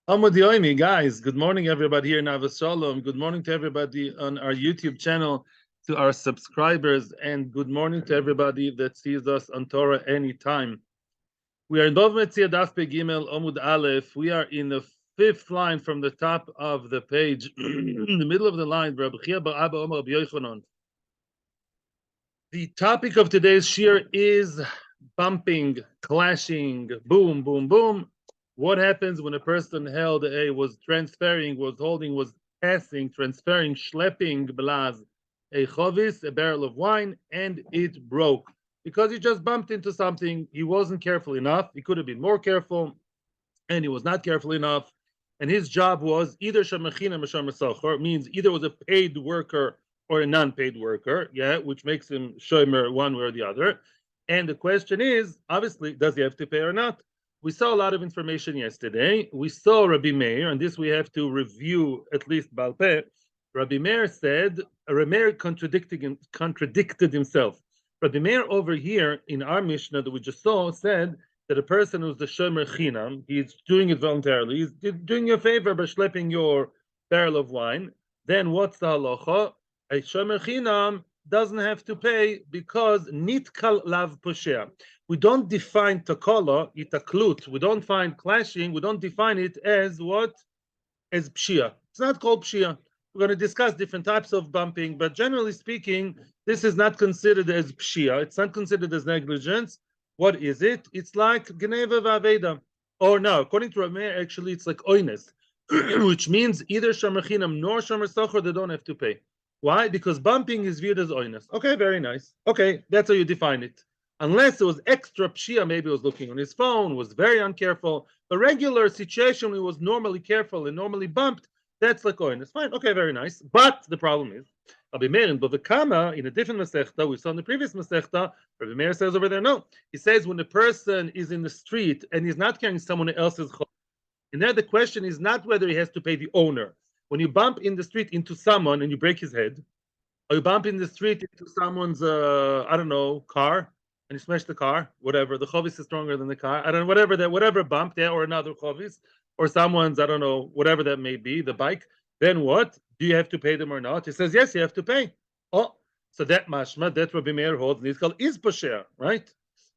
Amud Yomi, guys. Good morning, everybody here in Avos Shalom. Good morning to everybody on our YouTube channel, to our subscribers, and good morning to everybody that sees us on Torah anytime. We are in Bava Metzia Daf Gimel Amud Aleph. We are in the fifth line from the top of the page, in the middle of the line. The topic of today's shiur is bumping, clashing, boom, boom, boom. What happens when a person was transferring, was holding, was passing, transferring, schlepping, blaz, a chovis, a barrel of wine, and it broke because he just bumped into something. He wasn't careful enough. He could have been more careful, and he was not careful enough. And his job was either shemachina or shomer, means either was a paid worker or a non-paid worker, yeah, which makes him shomer one way or the other. And the question is, obviously, does he have to pay or not? We saw a lot of information yesterday. We saw Rabbi Meir, and this we have to review at least Balpeh. Rabbi Meir said, Rabbi Meir contradicted himself. Rabbi Meir over here in our Mishnah that we just saw said that a person who's the shomer chinam, he's doing it voluntarily, he's doing you a favor by schlepping your barrel of wine. Then what's the halacha? A shomer chinam doesn't have to pay because nitkal lav poshea. We don't define takala, itaklut. We don't find clashing. We don't define it as what? As pshia. It's not called pshia. We're going to discuss different types of bumping, but generally speaking, this is not considered as pshia. It's not considered as negligence. What is it? It's like geneva v'aveda. Or no, according to Rameir, actually, it's like oines, which means either shomer chinam nor shomer socher, they don't have to pay. Why? Because bumping is viewed as oines. Okay, very nice. Okay, that's how you define it. Unless it was extra pshia, maybe he was looking on his phone, was very uncareful. A regular situation, he was normally careful and normally bumped, that's like oines. Fine, okay, very nice. But the problem is, Rabbi Meir in Bava Kama, in a different Masechta, we saw in the previous Masechta, Rabbi Meir says over there, no. He says when a person is in the street and he's not carrying someone else's chol, and there the question is not whether he has to pay the owner. When you bump in the street into someone and you break his head, or you bump in the street into someone's, I don't know, car, and you smash the car, whatever, the chovis is stronger than the car, I don't know, whatever bump there, or another chovis, or someone's, I don't know, whatever that may be, the bike, then what? Do you have to pay them or not? He says, yes, you have to pay. Oh, so that mashma, that Rabbi Meir holds, and it's called is posher, right?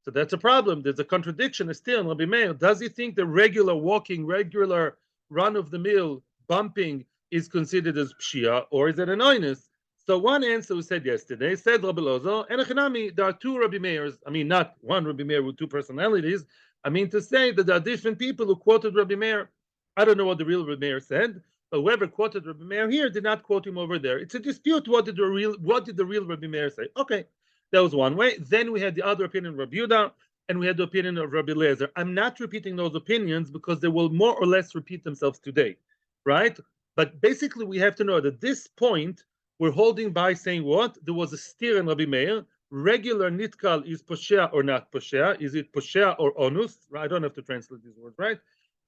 So that's a problem. There's a contradiction still in Rabbi Meir. Does he think the regular walking, regular run-of-the-mill bumping is considered as pshia, or is it an oinus? So one answer we said yesterday, said Rabbi Lozo, and Echanami, there are two Rabbi Meirs. I mean, not one Rabbi Meir with two personalities. I mean to say that there are different people who quoted Rabbi Meir. I don't know what the real Rabbi Meir said, but whoever quoted Rabbi Meir here did not quote him over there. It's a dispute. What did the real Rabbi Meir say? Okay, that was one way. Then we had the other opinion of Rabbi Yehuda, and we had the opinion of Rabbi Eliezer. I'm not repeating those opinions because they will more or less repeat themselves today, right? But basically, we have to know that at this point, we're holding by saying what? There was a steer in Rabbi Meir. Regular nitkal is poshea or not poshea. Is it poshea or onus? I don't have to translate these words, right?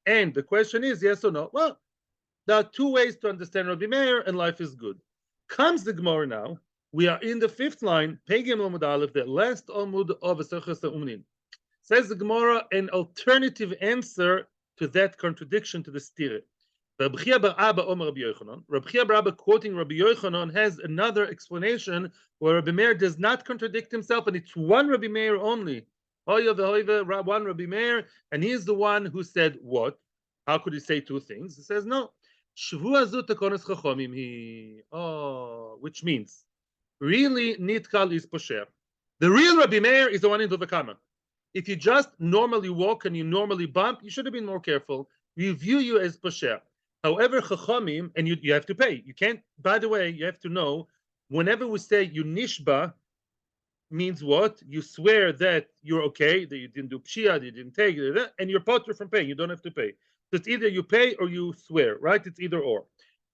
And the question is yes or no. Well, there are two ways to understand Rabbi Meir, and life is good. Comes the Gemara now. We are in the fifth line, Pegim Amud Aleph, the last Amud of Esechus Umnin. Says the Gemara an alternative answer to that contradiction to the stira. Rabbi Chia bar Abba Omer Rabbi Yochanan. Rabbi Chia bar Abba quoting Rabbi Yochanan has another explanation where Rabbi Meir does not contradict himself, and it's one Rabbi Meir only. One Rabbi Meir, and he is the one who said what? How could he say two things? He says no. Which means really nitkal is posher. The real Rabbi Meir is the one in Dovakama. If you just normally walk and you normally bump, you should have been more careful. We view you as posher. However, chachamim, and you have to pay. You can't. By the way, you have to know. Whenever we say you nishba, means what? You swear that you're okay, that you didn't do pshia, that you didn't take it, and you're potter from paying. You don't have to pay. So it's either you pay or you swear, right? It's either or.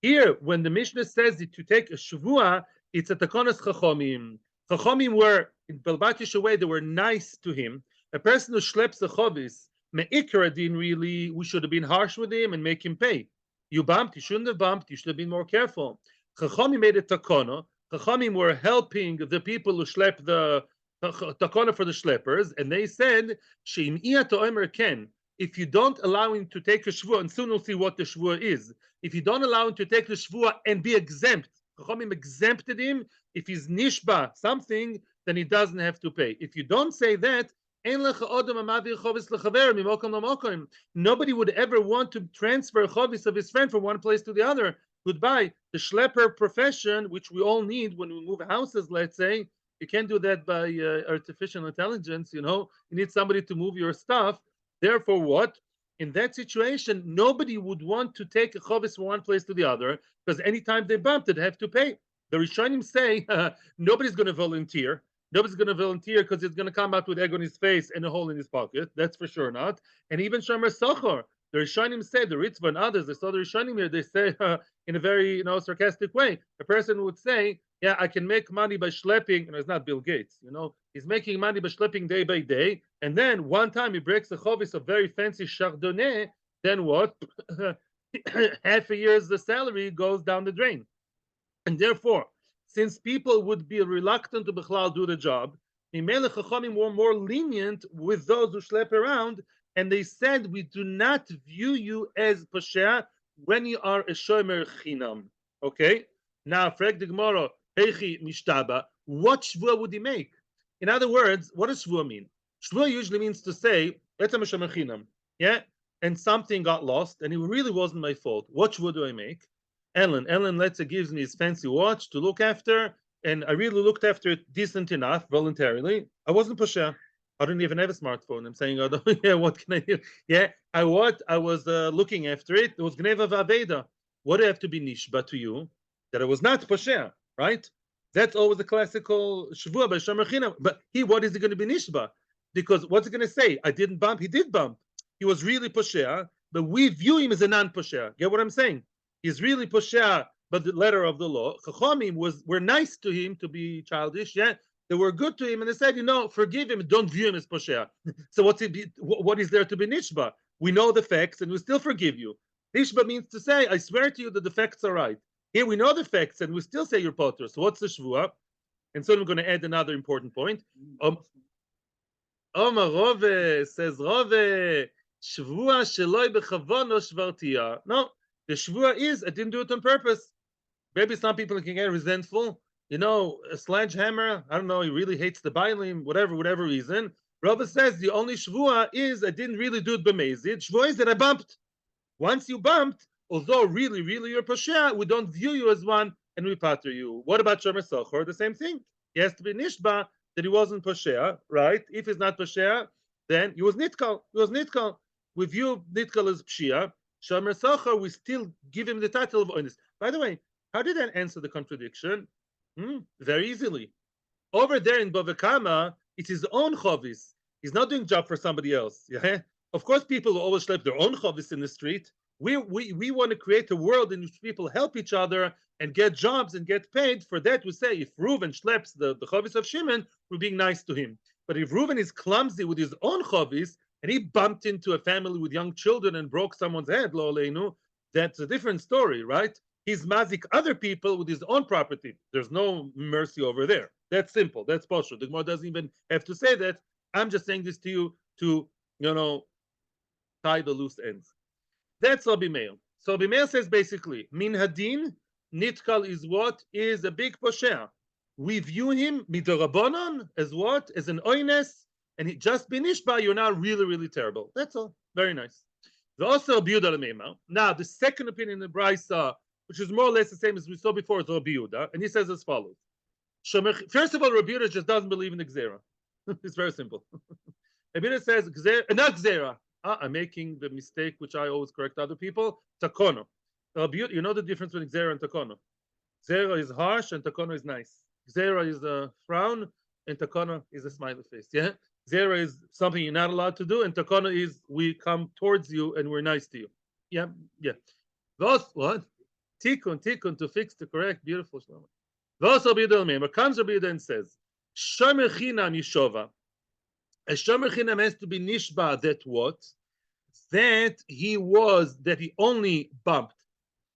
Here, when the Mishnah says that to take a shavua, it's a takonas chachamim. Chachamim were, in Balbatish way, they were nice to him. A person who schleps a chovis, me'ikar adin, really, we should have been harsh with him and make him pay. You bumped, you shouldn't have bumped, you should have been more careful. Chachamim made a takona. Chachamim were helping the people who schlep the takona for the schleppers, and they said, She'im iya to'omer ken. if you don't allow him to take a shvua, and soon we'll see what the shvua is. If you don't allow him to take the shvua and be exempt, Chachamim exempted him. If he's nishba something, then he doesn't have to pay. If you don't say that, nobody would ever want to transfer chovis of his friend from one place to the other. Goodbye. The schlepper profession, which we all need when we move houses, let's say, you can't do that by artificial intelligence. You need somebody to move your stuff. Therefore, what? In that situation, nobody would want to take a chovis from one place to the other, because anytime they bump, they'd have to pay. The Rishonim say nobody's going to volunteer. Nobody's going to volunteer because it's going to come out with egg on his face and a hole in his pocket. That's for sure not. And even shomer sochor, the Rishonim say, the Ritva and others, they saw the Rishonim here, they say in a very sarcastic way, a person would say, yeah, I can make money by schlepping, and it's not Bill Gates, he's making money by schlepping day by day, and then one time he breaks the chovis of very fancy Chardonnay, then what? Half a year's the salary goes down the drain. And therefore, since people would be reluctant to Bechlal do the job, the Melech Chachamim were more lenient with those who schlep around, and they said, we do not view you as Pasha when you are a shomer chinam. Okay? Now, frag the Gemara, Heichi mishtaba, what shvua would he make? In other words, what does shvua mean? Shvua usually means to say, let's say shomer chinam, yeah? And something got lost, and it really wasn't my fault. What shvua do I make? Ellen, let's say, gives me his fancy watch to look after, and I really looked after it decent enough, voluntarily. I wasn't Pasha. I didn't even have a smartphone. I'm saying, yeah, what can I do? Yeah, I was looking after it. It was Gneva Vaveda. What do I have to be nishba to you? That I was not Pasha, right? That's always the classical shvua by shomer chinam. But what is he going to be nishba? Because what's he going to say? I didn't bump. He did bump. He was really Pasha, but we view him as a non-Pasha. Get what I'm saying? He's really Pasha, but the letter of the law. Chachamim were nice to him to be childish, yeah? They were good to him, and they said, forgive him, don't view him as Pasha. So what is there to be nishba? We know the facts, and we still forgive you. Nishba means to say, I swear to you that the facts are right. Here we know the facts, and we still say you're potter. So what's the shvua? And so I'm going to add another important point. Omar Rove says, Rove, shvua sheloi bechavono shvartia. No, the shvua is, I didn't do it on purpose. Maybe some people can get resentful. A sledgehammer, I don't know, he really hates the bailim, whatever reason. Rabbi says the only shvua is I didn't really do it b'mezid. Shvua is that I bumped. Once you bumped, although really you're pasha, we don't view you as one and we pater you. What about shomer sochor? The same thing. He has to be nishba that he wasn't pasha, right? If he's not pasha, then he was nitkal. We view nitkal as pshia. Shomer sochor, we still give him the title of oinus. By the way, how did that answer the contradiction? Very easily. Over there in Bava Kama, it's his own chovis. He's not doing job for somebody else. Yeah? Of course, people will always schlep their own chovis in the street. We want to create a world in which people help each other and get jobs and get paid. For that, we say if Reuven schleps the chovis of Shimon, we're being nice to him. But if Reuven is clumsy with his own chovis and he bumped into a family with young children and broke someone's head, lo aleinu, that's a different story, right? He's mazik other people with his own property. There's no mercy over there. That's simple. That's possible. The Gemara doesn't even have to say that. I'm just saying this to you to, tie the loose ends. That's Rabbi Meir. So Rabbi Meir says basically, min hadin, nitkal is what? Is a big posher. We view him midorabonon as what? As an oines, and he just been ishba, you're now really terrible. That's all. Very nice. Also Rabbi Yehuda Lemeimah. Now, the second opinion in the Brisa, which is more or less the same as we saw before, is Rabbi Yehuda, and he says as follows. First of all, Rabbi Yehuda just doesn't believe in the Gzera. It's very simple. Rabbi Yehuda says, not Gzera. I'm making the mistake which I always correct other people. Takono. You know the difference between Gzera and Takono. Gzera is harsh and Takono is nice. Gzera is a frown and Takono is a smiley face. Yeah? Gzera is something you're not allowed to do, and Takono is we come towards you and we're nice to you. Yeah. Those what? Tikkun to fix the correct, beautiful Shlomo. Those Rabbi Yehuda comes Rabbi Yehuda and says, shomer chinam yishova. A shomer chinam has to be nishba that what? That he only bumped.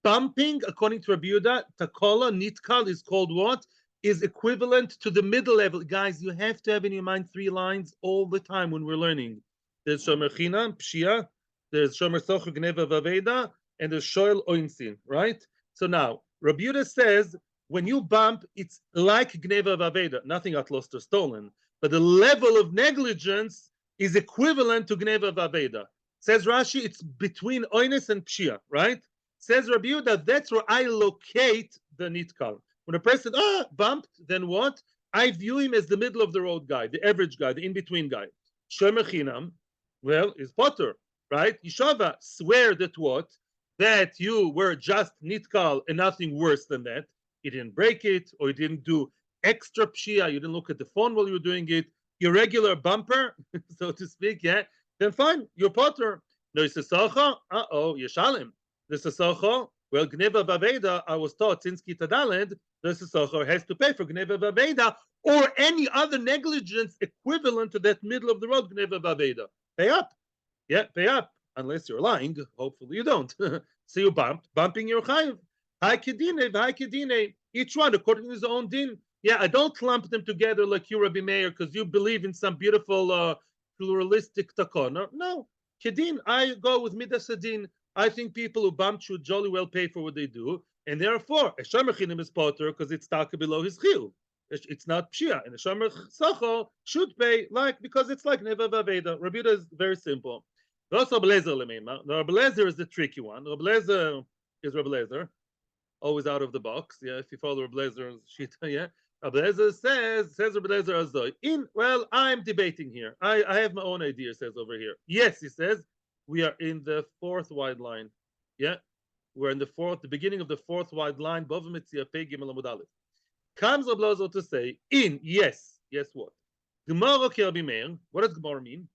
Bumping, according to Rabbi Yehuda, takola, nitkal is called what? Is equivalent to the middle level. Guys, you have to have in your mind 3 lines all the time when we're learning. there's shomer chinam, pshia, there's shomer socher gneva vaveda, and there's shoel oinsin, right? So now, Rabbi Yehuda says, when you bump, it's like gneva vaveda, nothing got lost or stolen, but the level of negligence is equivalent to gneva vaveda. Says Rashi, it's between oines and pshia, right? Says Rabbi Yehuda, that's where I locate the nitkal. When a person bumped, then what? I view him as the middle of the road guy, the average guy, the in-between guy. Shomer chinam, well, is potter, right? Yishava, swear that what? That you were just nitkal and nothing worse than that. You didn't break it, or you didn't do extra pshia, you didn't look at the phone while you were doing it, irregular bumper, so to speak, yeah, then fine, you're potter. No, yeshalim. Well, gneva vaveda, I was taught since Kita Daled, the has to pay for gneva vaveda or any other negligence equivalent to that middle of the road gneva vaveda. Pay up. Yeah, pay up. Unless you're lying. Hopefully you don't. So you bumping your chayiv. Hai kedine. Each one according to his own din. Yeah, I don't clump them together like you, Rabbi Meir, because you believe in some beautiful pluralistic takona. No. Kedin, I go with midas adin. I think people who bump should jolly well pay for what they do, and therefore a shomer chinam is potter because it's taka below his chiyuv. It's not pshia, and a shomer socho should pay because it's like neva vaveda. Rabbi Yehuda is very simple. Also, Rabbi Lezer is the tricky one. Rabbi Lezer is Rabbi Lezer, always out of the box. Yeah, if you follow Rabbi Lezer's shita, yeah. Rabbi Lezer says Rabbi Lezer azoi. Well, I'm debating here. I have my own idea. Says over here. Yes, he says. We are in the fourth wide line. Yeah, we're in the beginning of the fourth wide line. Bava Metzia Pei Gimel Amud Aleph. Comes Rabbi Lezer to say, yes what? Gemara ki Rabbi Meir. What does Gemara mean?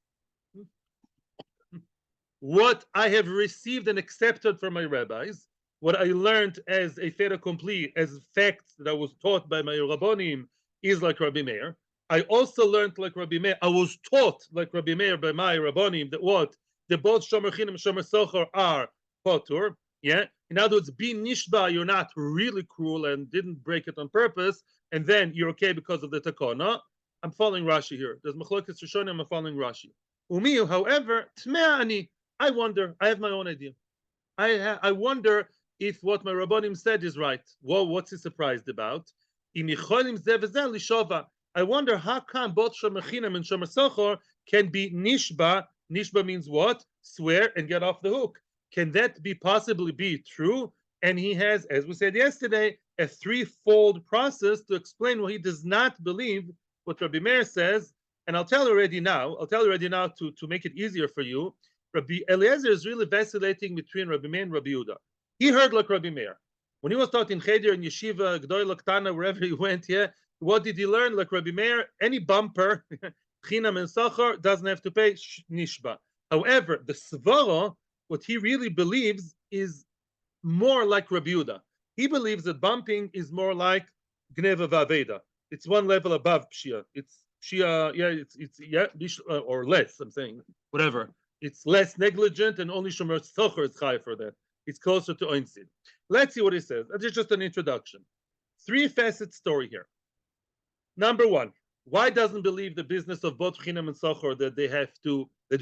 What I have received and accepted from my rabbis, what I learned as a fait accompli, as facts that I was taught by my rabbonim, is like Rabbi Meir. I also learned like Rabbi Meir. I was taught like Rabbi Meir by my rabbonim that what? The both shomer chinam and shomer socher are potur. Yeah. In other words, be nishba, you're not really cruel and didn't break it on purpose, and then you're okay because of the takona. I'm following Rashi here. There's machlokes rishonim. I'm following Rashi. Umiyu, however, tmea ani. I wonder. I have my own idea. I wonder if what my rabbonim said is right. Well, what's he surprised about? I wonder how come both shomer chinam and shomer socher can be nishba. Nishba means what? Swear and get off the hook. Can that possibly be true? And he has, as we said yesterday, a threefold process to explain why he does not believe what Rabbi Meir says. And I'll tell you already now to make it easier for you. Rabbi Eliezer is really vacillating between Rabbi Meir and Rabbi Yehuda. He heard like Rabbi Meir. When he was taught in Cheder and Yeshiva, Gdoy Laktana, wherever he went, yeah, what did he learn? Like Rabbi Meir, any bumper, chinam and socher, doesn't have to pay nishba. However, the svara, what he really believes is more like Rabbi Yehuda. He believes that bumping is more like gneva vaveda. It's one level above pshia. It's pshia, or less. I'm saying whatever. It's less negligent, and only shomer socher is high for that. It's closer to oinsid. Let's see what he says. That's just an introduction. Three-facet story here. Number one. Why doesn't believe the business of both chinam and socher that they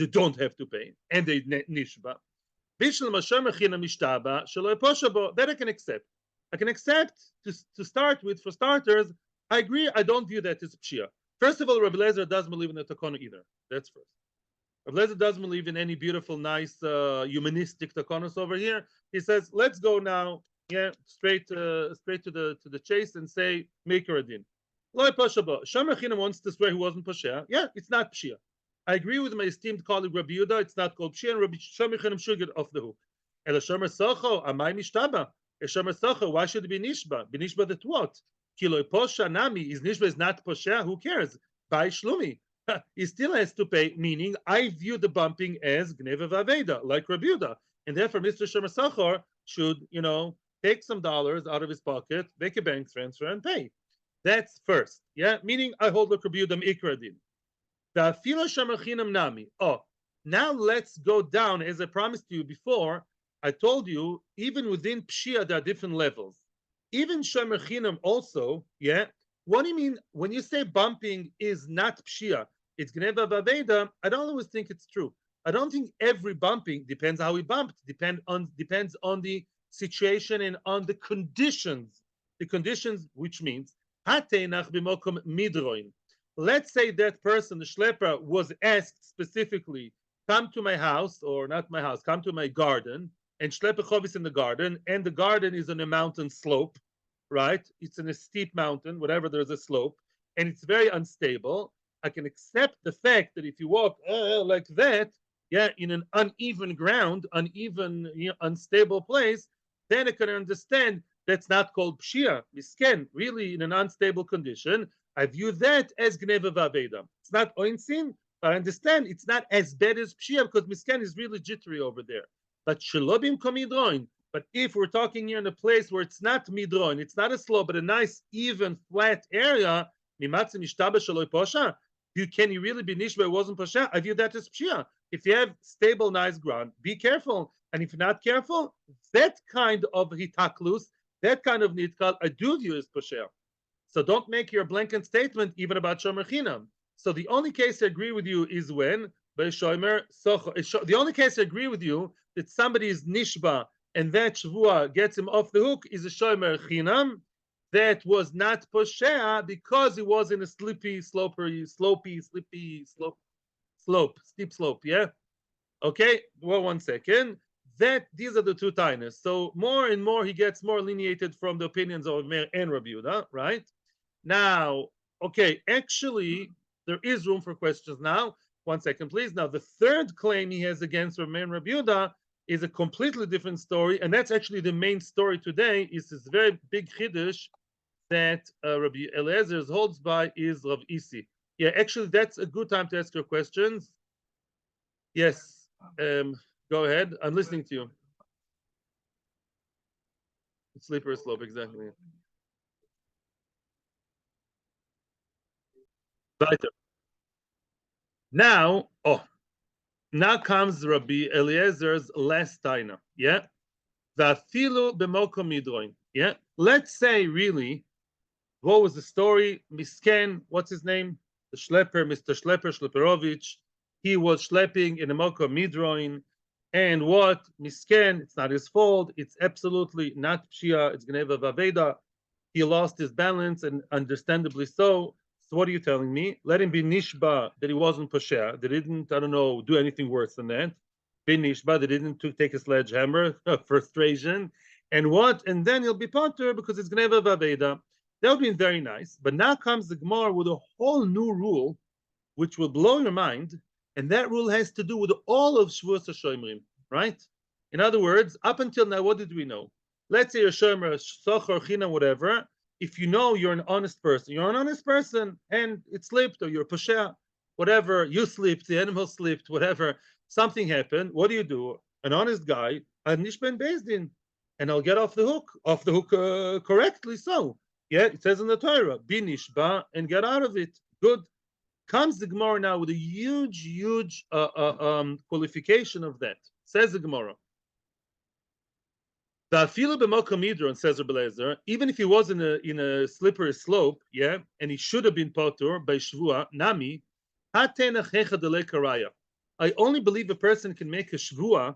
don't have to pay, and they nishba? That I can accept. I can accept to start with. For starters, I agree. I don't view that as pshia. First of all, Rabbi Lezer doesn't believe in the takona either. That's first. Rabbi Lezer doesn't believe in any beautiful, nice, humanistic takonos over here. He says, let's go now, straight to the chase and say maker adin. Lo pashaba. Shomer chinam wants to swear he wasn't pashia. Yeah, it's not pshia. I agree with my esteemed colleague Rabbi Yehuda. It's not called pshia, and Rabbi Shomer chinam should get off the hook. El shomer socho amai mishtaba. El shomer socho, why should it be nishba? Be nishba that what? Kilo posha nami is nishba is not pashia. Who cares? By shlumi. He still has to pay. Meaning, I view the bumping as gneva vaveda, like Rabbi Yehuda, and therefore Mr. Shomer socho should, take some dollars out of his pocket, make a bank transfer, and pay. That's first, meaning I hold the Rabbi Yehuda ikradin. The filo shomer chinam nami. Oh, now let's go down. As I promised you before, I told you even within pshia there are different levels. Even shomer chinam also, What do you mean when you say bumping is not pshia? it's gneva vaveda, I don't always think it's true. I don't think every bumping depends how we bumped, depends on the situation and on the conditions. The conditions, which means hateinach b'mokom midroin. Let's say that person, the schlepper, was asked specifically, come to my house, or not my house, come to my garden, and schleppe chovis in the garden, and the garden is on a mountain slope, right? It's in a steep mountain, whatever, there's a slope, and it's very unstable. I can accept the fact that if you walk like that, yeah, in an uneven ground, uneven, unstable place, then I can understand that's not called pshia, misken, really in an unstable condition. I view that as gneva vaveda. It's not oinsin, but I understand it's not as bad as pshia because misken is really jittery over there. But shelobim komidroin. But if we're talking here in a place where it's not midroin, it's not a slope, but a nice, even, flat area, mimatzim ishtaba shaloi posha, can you really be nishba? It wasn't pasha. I view that as pshia. If you have stable, nice ground, be careful. And if you're not careful, that kind of hitaklus, that kind of nitkal, I do view as pasha. So don't make your blanket statement even about shomer chinam. So the only case I agree with you is when by shomer socho. The only case I agree with you that somebody is nishba and that shvua gets him off the hook is a shomer chinam. That was not poshea because it was in a steep slope. Yeah. Okay. Well, 1 second. These are the two tainas. So more and more he gets more lineated from the opinions of Meir and Rabbi Yehuda, right? Now, okay, actually, there is room for questions now. 1 second, please. Now, the third claim he has against Meir and Rabbi Yehuda is a completely different story, and that's actually the main story today. Is this very big chiddush that Rabbi Eliezer holds by is Rav Isi. Yeah, actually, that's a good time to ask your questions. Yes, go ahead. I'm listening to you. Slippery slope, exactly. Now, now comes Rabbi Eliezer's last taina. Yeah, va'afilu b'mokom midroin. Yeah, let's say really, what was the story? Misken, what's his name? The schlepper, Mr. Schlepper Schlepperovich. He was schlepping in a mokom midroin, and what misken? It's not his fault. It's absolutely not pshia. It's gneva vaveda. He lost his balance, and understandably so. So what are you telling me? Let him be nishba that he wasn't posher. They didn't, I don't know, do anything worse than that. Be nishba. They didn't take a sledgehammer, frustration, and what? And then he'll be potter because it's gneva vaveda. That would be very nice. But now comes the Gemara with a whole new rule, which will blow your mind, and that rule has to do with all of Shavuos HaShomrim, right? In other words, up until now, what did we know? Let's say you're shomer, socher, china, whatever. If you know you're an honest person, and it slipped, or you're posher, whatever, you slipped, the animal slipped, whatever, something happened. What do? An honest guy, I'm nishben bezdin, and I'll get off the hook correctly. So, yeah, it says in the Torah, be nishba and get out of it. Good. Comes the Gemara now with a huge qualification of that. Says the Gemara. The afilu b'mokom midron, says Rabbi Eliezer, even if he was in a slippery slope, yeah, and he should have been potur by shvua nami, hatenach delei karaya. I only believe a person can make a shvua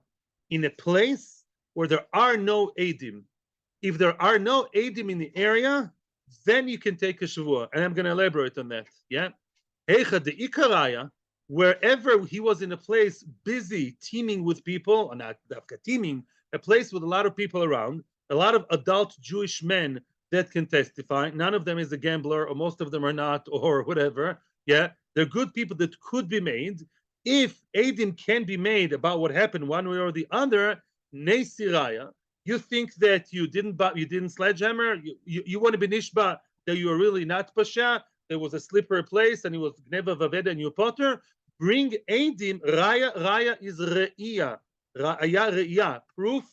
in a place where there are no eidim. If there are no eidim in the area, then you can take a shvua, and I'm going to elaborate on that. Yeah, hecha de ikaraya, wherever he was in a place busy, teeming with people, or not teeming, a place with a lot of people around, a lot of adult Jewish men that can testify. None of them is a gambler, or most of them are not, or whatever. Yeah, they're good people that could be made. If eidim can be made about what happened one way or the other, neisiraya. You think that you didn't sledgehammer? You want to be nishba that you are really not pasha? There was a slippery place and it was gneva vaveda and you potter. Bring eidim. Raya is re'iyah. Ra'aya, proof,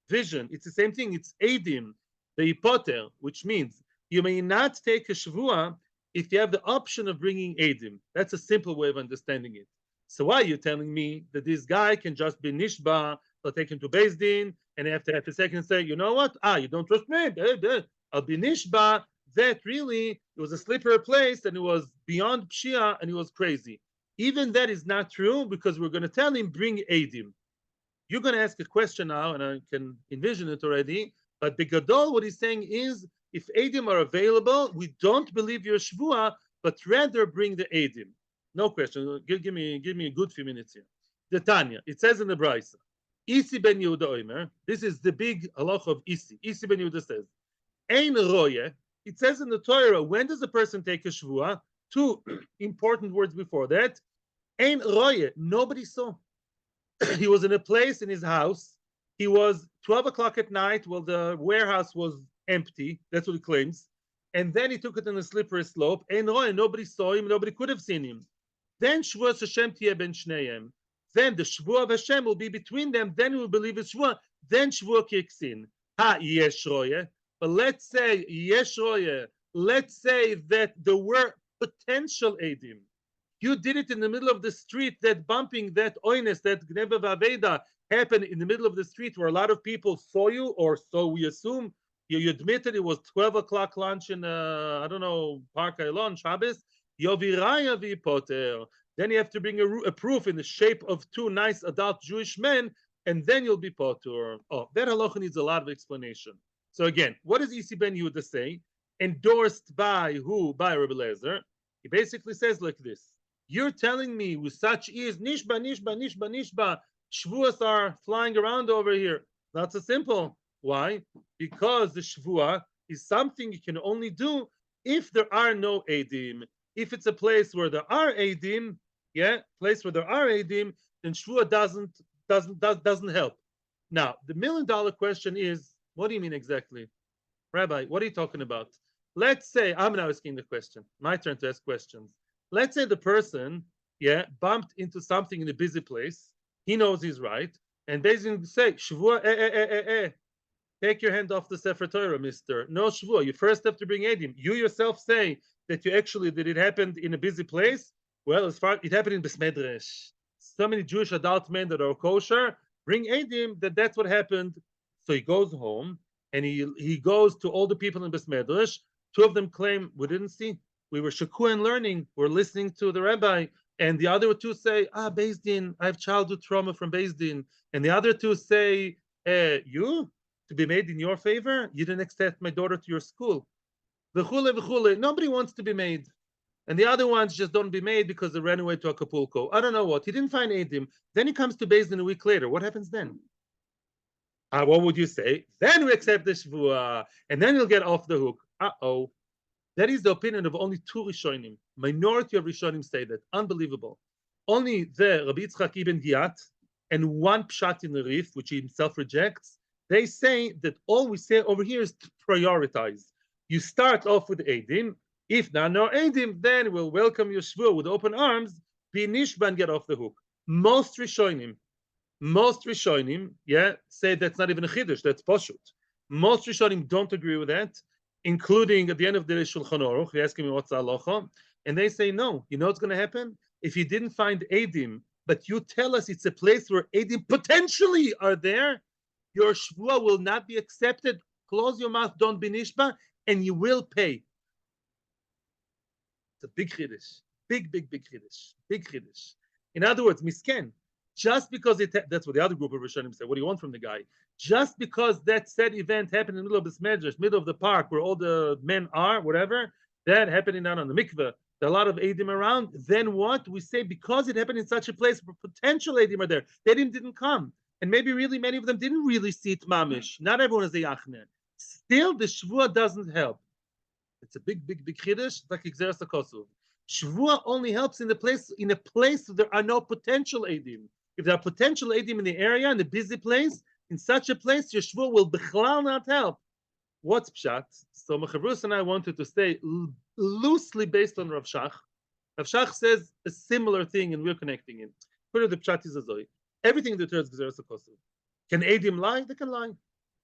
vision. It's the same thing. It's eidim, the potter, which means you may not take a shvua if you have the option of bringing eidim. That's a simple way of understanding it. So why are you telling me that this guy can just be nishba, or take him to Beis Din, and after a second say, you know what? You don't trust me? I'll be nishba. That really, it was a slippery place, and it was beyond pshia, and it was crazy. Even that is not true because we're going to tell him, bring eidim. You're going to ask a question now, and I can envision it already. But Begadol, what he's saying is, if eidim are available, we don't believe your shvua, but rather bring the eidim. No question. Give me a good few minutes here. The Tanya, it says in the Brisa, Isi ben Yehuda Omer. This is the big halach of Isi. Isi ben Yehuda says, Ein roye. It says in the Torah, when does a person take a shvua? Two important words before that. Ein roye. Nobody saw. He was in a place in his house. He was 12 o'clock at night while the warehouse was empty. That's what he claims. And then he took it on a slippery slope. And nobody saw him. Nobody could have seen him. Then Shvuah Hashem tiyeh ben shneim. Then the Shvuah of Hashem will be between them. Then we will believe his Shvuah. Then Shvuah kicks in. Yesh roye. But let's say yesh roye. Let's say that there were potential eidim. You did it in the middle of the street. That bumping, that oines, that gneva v'aveda happened in the middle of the street where a lot of people saw you, or so we assume. You admitted it was 12 o'clock lunch in, I don't know, Park Aylon, Shabbos. Yoviraya v'poter. Then you have to bring a proof in the shape of two nice adult Jewish men, and then you'll be poter. Oh, that halacha needs a lot of explanation. So again, what does Isi ben Yehuda say? Endorsed by who? By Rabbi Lezer. He basically says like this. You're telling me with such ease, nishba, nishba, nishba, nishba, shvuas are flying around over here. Not so simple. Why? Because the shvua is something you can only do if there are no eidim. If it's a place where there are eidim, then shvua doesn't help. Now, the $1 million question is, what do you mean exactly? Rabbi, what are you talking about? Let's say, I'm now asking the question. My turn to ask questions. Let's say the person, bumped into something in a busy place. He knows he's right. And basically say, Shvua, take your hand off the Sefer Torah, mister. No Shvua. You first have to bring eidim. You yourself say that it happened in a busy place. Well, as far it happened in Besmedresh. So many Jewish adult men that are kosher, bring eidim, that's what happened. So he goes home and he goes to all the people in Besmedresh. Two of them claim, we didn't see. We were shakua and learning. We're listening to the rabbi. And the other two say, Beis Din, I have childhood trauma from Beis Din. And the other two say, you? To be made in your favor? You didn't accept my daughter to your school. V'chule, v'chule. Nobody wants to be made. And the other ones just don't be made because they ran away to Acapulco. I don't know what. He didn't find eidim. Then he comes to Beis Din a week later. What happens then? What would you say? Then we accept the shvua. And then you'll get off the hook. Uh-oh. That is the opinion of only two Rishonim. Minority of Rishonim say that. Unbelievable. Only the Rabbi Yitzchak ibn Giyat and one Pshat in the Rif, which he himself rejects, they say that all we say over here is to prioritize. You start off with eidim. If there are no eidim, then we'll welcome your shvur with open arms. Be nishba and get off the hook. Most Rishonim, say that's not even a chiddush. That's poshut. Most Rishonim don't agree with that, including at the end of the Shulchan Aruch. They ask me what's the halacha, and they say no. You know what's going to happen if you didn't find eidim, but you tell us it's a place where eidim potentially are there. Your shvua will not be accepted. Close your mouth, don't be nishba, and you will pay. It's a big chiddush. Big chiddush. In other words, misken. Just because that's what the other group of Rishonim say. What do you want from the guy? Just because that said event happened in the middle of this medrash, middle of the park where all the men are, whatever, that happening down on the mikveh, there are a lot of eidim around, then what? We say because it happened in such a place where potential eidim are there. The eidim didn't come. And maybe really many of them didn't really see it mamish. Not everyone is a yachner. Still, the shvua doesn't help. It's a big chiddush, like Xeris HaKosuv. Shvua only helps in a place where there are no potential eidim. If there are potential eidim in the area, in a busy place, in such a place, your shvua will bichlal not help. What's pshat? So Mechavrus and I wanted to stay loosely based on Rav Shach. Rav Shach says a similar thing, and we're connecting it. Put it the pshat is azoi. Everything in the Torah is Xeris HaKosuv. Can eidim lie? They can lie.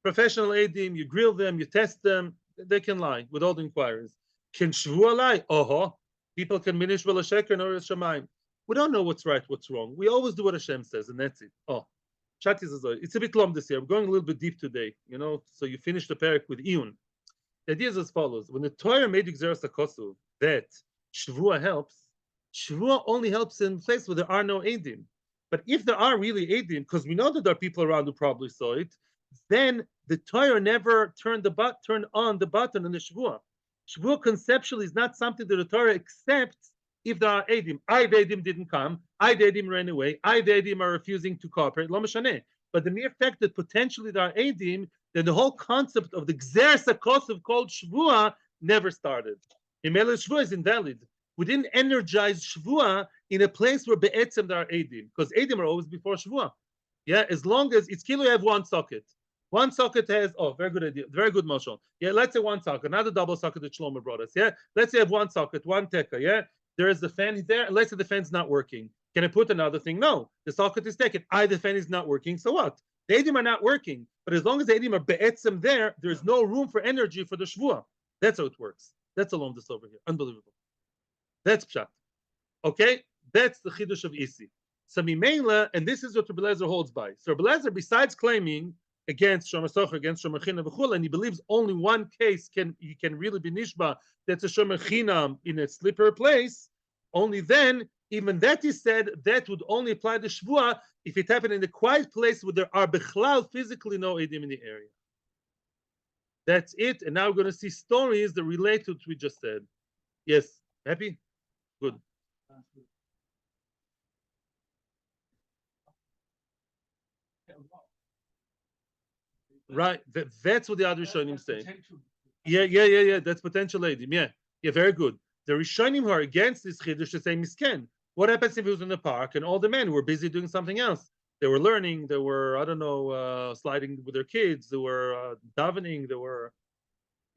Professional eidim, you grill them, you test them, they can lie with all the inquiries. Can shvua lie? People can minish v'la sheker nor shamayim. We don't know what's right, what's wrong. We always do what Hashem says, and that's it. Pshat is azoi. It's a bit long this year. I'm going a little bit deep today, so you finish the Perek with Iyun. The idea is as follows. When the Torah made Xeris HaKosuv that shvua helps, Shvua only helps in place where there are no eidim. But if there are really eidim, because we know that there are people around who probably saw it, then the Torah never turned on the button in the Shvua. Shvua conceptually is not something that the Torah accepts if there are eidim. Eidim didn't come. Eidim ran away. Eidim are refusing to cooperate. Lo mishaneh. But the mere fact that potentially there are eidim, then the whole concept of the gzer sakosov called Shvua never started. Imela Shvua is invalid. We didn't energize Shvua in a place where be'etzem there are eidim, because eidim are always before Shvua. Yeah, as long as it's kilo, you have one socket. One socket has, very good idea, very good motion. Yeah, let's say one socket, not a double socket that Shlomo brought us. Yeah, let's say I have one socket, one teka. Yeah, there is the fan there, and let's say the fan's not working. Can I put another thing? No, the socket is taken. The fan is not working. So what? The eidim are not working, but as long as the eidim are be'etzem there's no room for energy for the Shvua. That's how it works. That's along this over here. Unbelievable. That's pshat. Okay, that's the chidush of isi. So mimela, and this is what Rabbi Lezer holds by. So Rabbi Lezer, besides claiming against shomer socher, against shomer chinam v'chul, and he believes only one case can really be nishba, that's a shomer chinam in a slippery place. Only then, even that he said, that would only apply to shvua if it happened in a quiet place where there are bechlal physically no eidim in the area. That's it. And now we're going to see stories that relate to what we just said. Yes, happy? Good. Right. That's what the other Rishonim say. Yeah. That's potential eidim. Yeah, very good. The Rishonim who are against this chiddush to say misken. What happens if he was in the park and all the men were busy doing something else? They were learning. They were, I don't know, sliding with their kids. They were davening. They were,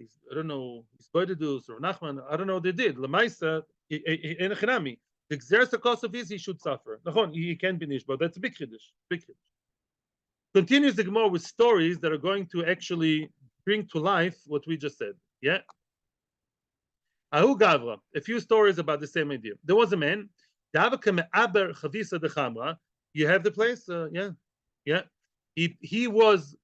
I don't know, Isboididus or Nachman. I don't know what they did. Lamaisa in Echinami. The exerts the cost of his, he should suffer. He can't be nishba. That's a big chiddush. Big chiddush. Continues the Gemara with stories that are going to actually bring to life what we just said. Yeah. Ahu Gavra, a few stories about the same idea. There was a man, you have the place? Yeah. He was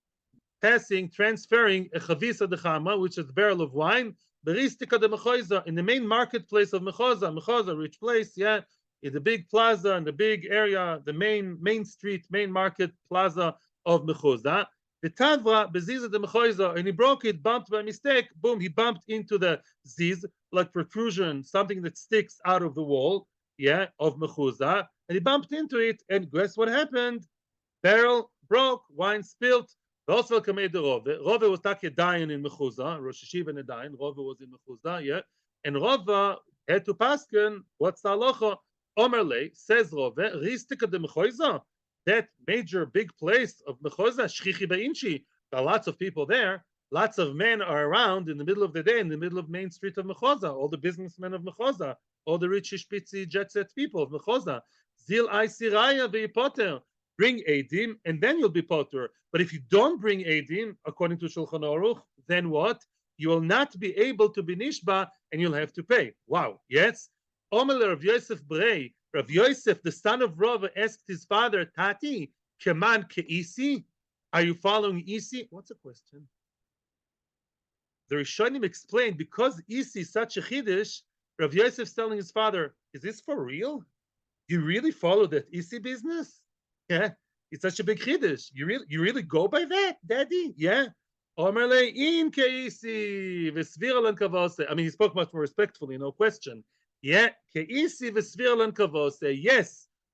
transferring a chavisa de chama, which is a barrel of wine, in the main marketplace of Mechoza, rich place, yeah, in the big plaza, in the big area, the main street, main market plaza of Mechoza. The Tavra beziza de Mechoza, and he broke it, bumped by mistake, boom, he bumped into the ziz, like protrusion, something that sticks out of the wall, yeah, of Mechoza, and he bumped into it, and guess what happened? Barrel broke, wine spilled. Rove was taki dayan in Mechuza, Rosh Hashiva and dayan. Rove was in Mechuza, yeah. And Rove had to pasken, what's the halacha? Omerle, says Rove, ristika de Mechuza, that major big place of Mechuza, shchichi ba'inchi, there are lots of people there. Lots of men are around in the middle of the day, in the middle of Main Street of Mechoza, all the businessmen of Mechoza, all the rich shpitzi jet set people of Mechoza. Zil ay siraya ve'yipoter. Bring eidim, and then you'll be potter. But if you don't bring eidim, according to Shulchan Aruch, then what? You will not be able to be nishba, and you'll have to pay. Wow. Yes. Omer Rav Yosef Brei. Rav Yosef, the son of Rav, asked his father, Tati, keman keisi? Are you following isi? What's the question? The Rishonim explained, because isi is such a chiddush, Rav Yosef is telling his father, is this for real? You really follow that isi business? Yeah, it's such a big chiddush. You really go by that, Daddy? Yeah. I mean, he spoke much more respectfully, no question. Yeah, yes,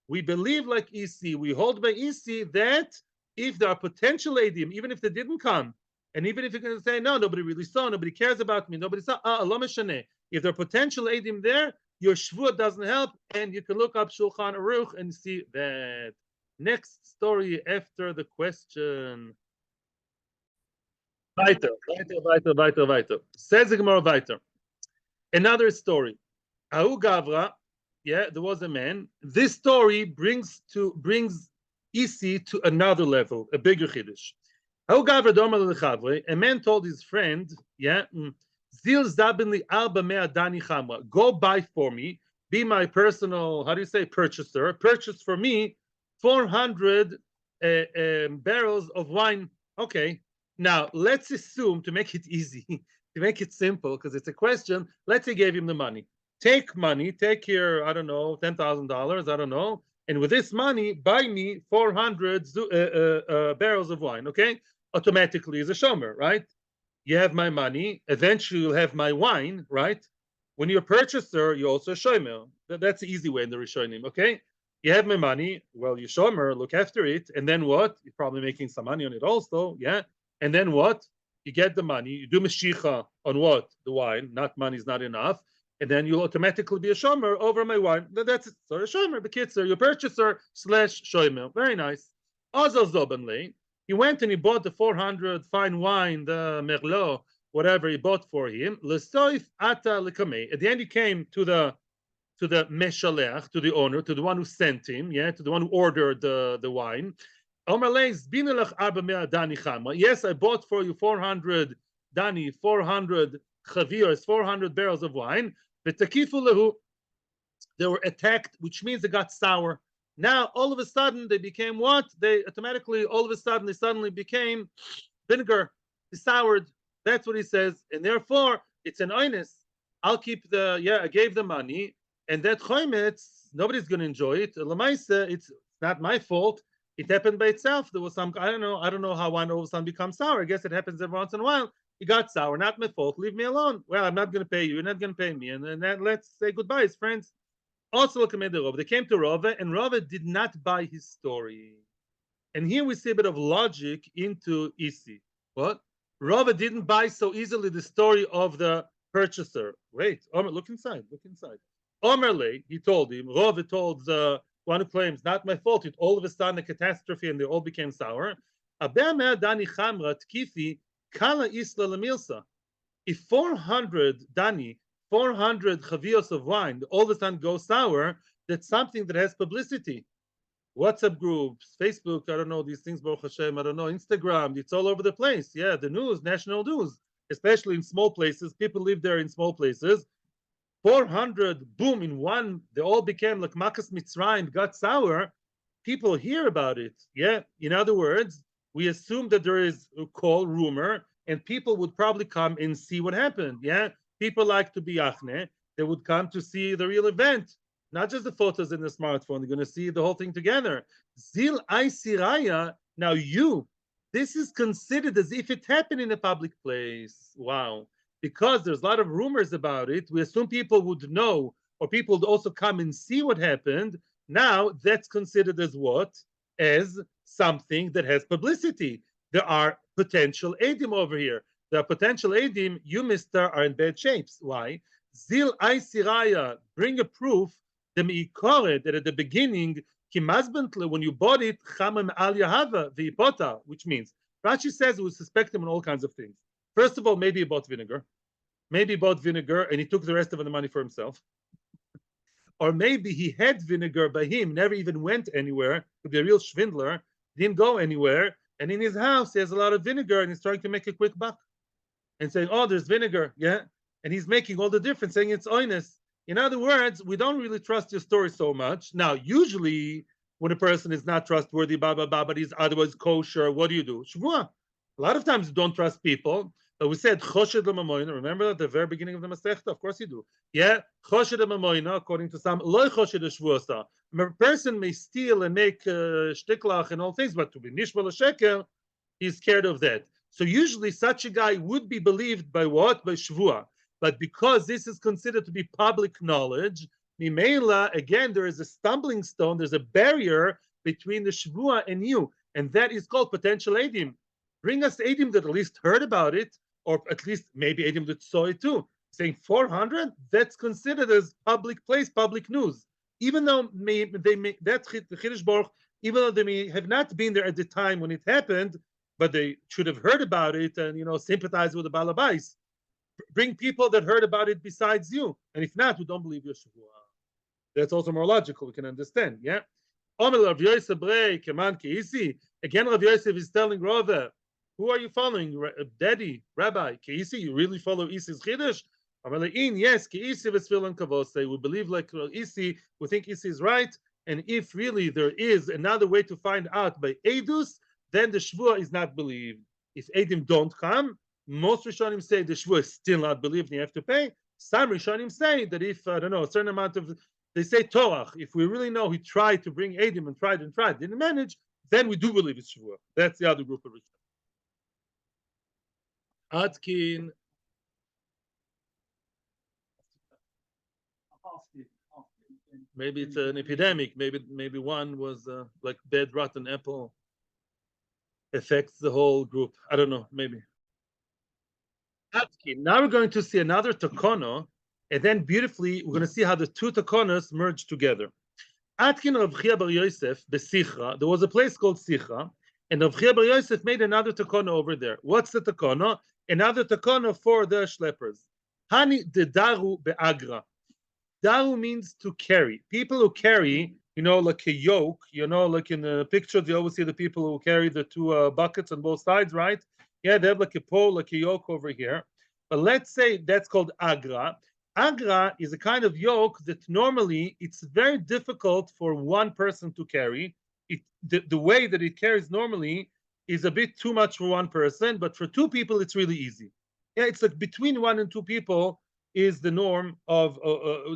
we believe like isi, we hold by isi that if there are potential eidim, even if they didn't come, and even if you're going to say, no, nobody really saw, nobody cares about me, nobody saw, if there are potential eidim there, your shvua doesn't help, and you can look up Shulchan Aruch and see that. Next story after the question. Weiter. Says the Gemara weiter. Another story. Ahu Gavra, yeah, there was a man. This story brings isi to another level, a bigger chiddush. Ahu Gavra domer lechavre. A man told his friend, yeah, Zil zabinli alba mea dani chamra. Go buy for me. Be my personal, how do you say, purchaser. Purchase for me 400 barrels of wine. Okay. Now, let's assume, to make it easy, to make it simple, because it's a question, let's say he gave him the money. take money, take here, I don't know, $10,000, I don't know, and with this money, buy me 400 barrels of wine, okay? Automatically is a shomer, right? You have my money, eventually you'll have my wine, right? When you're a purchaser, you're also a shomer. That's the easy way in the Rishonim, okay? You have my money, well, you shomer, look after it, and then what? You're probably making some money on it also, yeah? And then what? You get the money, you do meshicha on what? The wine, not money is not enough, and then you'll automatically be a shomer over my wine. That's it. So a shomer, bekitzer, your purchaser slash shomer. Very nice. Azal Zobenle, he went and he bought the 400 fine wine, the Merlot, whatever he bought for him. Lesoif ata lekamei. At the end, he came to the meshalech, to the owner, to the one who sent him, yeah, to the one who ordered the wine. Yes, I bought for you 400 dani, 400 chavios, 400 barrels of wine. But they were attacked, which means they got sour. Now, all of a sudden, they became what? They automatically, all of a sudden, they suddenly became vinegar, they soured. That's what he says. And therefore, it's an oinus. I'll keep I gave the money. And that chometz, nobody's going to enjoy it. Lamaisa, it's not my fault. It happened by itself. There was some, I don't know how wine all of a sudden becomes sour. I guess it happens every once in a while. It got sour, not my fault. Leave me alone. Well, I'm not going to pay you. You're not going to pay me. And then let's say goodbye as friends. Also, look at the Rava. They came to Rava, and Rava did not buy his story. And here we see a bit of logic into Isi. What? Rava didn't buy so easily the story of the purchaser. Wait, Omer, look inside. Look inside. Omerle, he told him, Rava told the one who claims, not my fault, it all of a sudden a catastrophe and they all became sour. If 400 dani, 400 chavios of wine all of a sudden go sour, that's something that has publicity. WhatsApp groups, Facebook, I don't know, these things, Baruch Hashem, I don't know, Instagram, it's all over the place. Yeah, the news, national news, especially in small places. People live there in small places. 400, boom, in one, they all became like Makas Mitzrayim, got sour. People hear about it. Yeah, in other words, we assume that there is a call, rumor, and people would probably come and see what happened. Yeah, people like to be achne. They would come to see the real event, not just the photos in the smartphone. They're going to see the whole thing together. Zil Aisiraya, now this is considered as if it happened in a public place. Wow. Because there's a lot of rumors about it, we assume people would know, or people would also come and see what happened. Now that's considered as what? As something that has publicity. There are potential eidim over here. There are potential eidim, you, mister, are in bad shapes. Why? Zil Aisiraya, bring a proof, that at the beginning, when you bought it, chamam al yahava v'ipota, which means, Rashi says we suspect him on all kinds of things. First of all, maybe he bought vinegar. Maybe he bought vinegar and he took the rest of the money for himself. Or maybe he had vinegar by him, never even went anywhere, could be a real schwindler, didn't go anywhere, and in his house he has a lot of vinegar and he's trying to make a quick buck. And saying, oh, there's vinegar, yeah? And he's making all the difference, saying it's oinus. In other words, we don't really trust your story so much. Now, usually when a person is not trustworthy, but he's otherwise kosher, what do? Shvua. A lot of times you don't trust people. But we said choshed l'mamoina. Remember at the very beginning of the Masechta? Of course you do. Yeah, choshed l'mamoina, according to some, loy choshed l'shvuasa. A person may steal and make shtiklach and all things, but to be nishma l'sheker, he's scared of that. So usually such a guy would be believed by what? By shvua. But because this is considered to be public knowledge, mimela, again, there is a stumbling stone, there's a barrier between the shvua and you, and that is called potential eidim. Bring us eidim that at least heard about it, or at least maybe eidim that saw it too. Saying 400, that's considered as public place, public news. Even though that's the Chiddush Baruch, even though they may have not been there at the time when it happened, but they should have heard about it and sympathize with the balabais. Bring people that heard about it besides you, and if not, we don't believe your shvua. That's also more logical. We can understand. Yeah. Again, Rav Yosef is telling Rava, who are you following? Daddy, Rabbi, Keisi, you really follow Isi's Chiddush? Yes, Keisi v'sfilan kavose. We believe like Isi, we think Isi is right, and if really there is another way to find out by Eidus, then the Shvua is not believed. If Eidim don't come, most Rishonim say the Shvua is still not believed and you have to pay. Some Rishonim say that if, I don't know, a certain amount of, they say Torah, if we really know he tried to bring eidim and tried, didn't manage, then we do believe it's Shvuah. That's the other group of Rishonim. Atkin. Maybe it's an epidemic. Maybe one was like bad rotten apple affects the whole group. I don't know. Maybe. Now we're going to see another takono, and then beautifully we're going to see how the two takonos merge together. Atkin of Chia Bar Yosef besichra. There was a place called Sichra, and Rav Chia Bar Yosef made another takono over there. What's the takono? Another takono for the schleppers. Hani de daru beagra. Daru means to carry. People who carry, like a yoke, like in the pictures, you always see the people who carry the two buckets on both sides, right? Yeah, they have like a pole, like a yoke over here. But let's say that's called agra. Agra is a kind of yoke that normally it's very difficult for one person to carry. The way that it carries normally is a bit too much for one person, but for two people, it's really easy. Yeah, it's like between one and two people is the norm of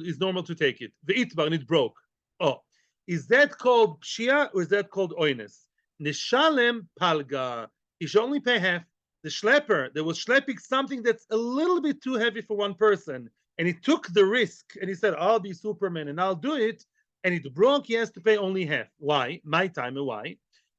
is normal to take it. The itbar and it broke. Oh, is that called pshia or is that called oines? Nishalem palga. He should only pay half. The schlepper that was schlepping something that's a little bit too heavy for one person, and he took the risk and he said, "I'll be Superman and I'll do it," and it broke. He has to pay only half. Why? My time. Why?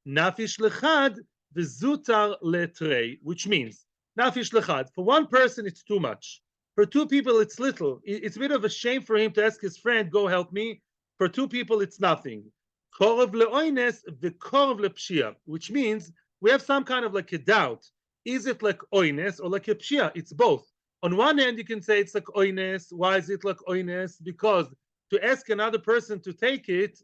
Nafish lechad v'zutar letrei, which means nafish lechad for one person it's too much. For two people, it's little. It's a bit of a shame for him to ask his friend, "Go help me." For two people, it's nothing. Korov leoines v'korov lepshia, which means we have some kind of like a doubt. Is it like oines or like a pshia? It's both. On one hand, you can say it's like oines. Why is it like oines? Because to ask another person to take it,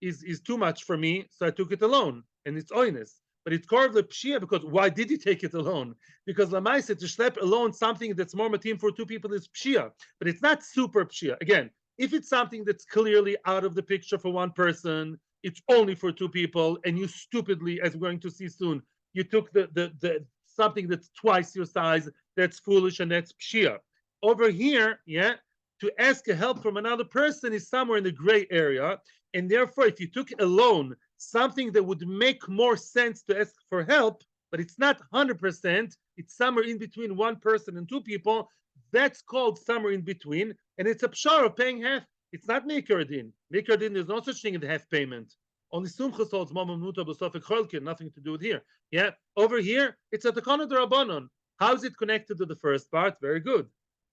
is too much for me, so I took it alone, and it's oines. But it's called the pshia because why did he take it alone? Because lamaisa to schlep alone something that's more matim for two people is pshia, but it's not super pshia. Again, if it's something that's clearly out of the picture for one person, it's only for two people, and you stupidly, as we're going to see soon, you took the something that's twice your size, that's foolish, and that's pshia. Over here, to ask a help from another person is somewhere in the gray area, and therefore, if you took alone something that would make more sense to ask for help, but it's not 100%, it's somewhere in between one person and two people, that's called somewhere in between, and it's a pshar of paying half. It's not Mikar Din. Mikar Din, there's no such thing as half payment. Only Sumchas holds Mamamnuta B'Sofek Cholkin, nothing to do with here. Yeah, over here, it's a Takana D'Rabbanon. How is it connected to the first part? Very good.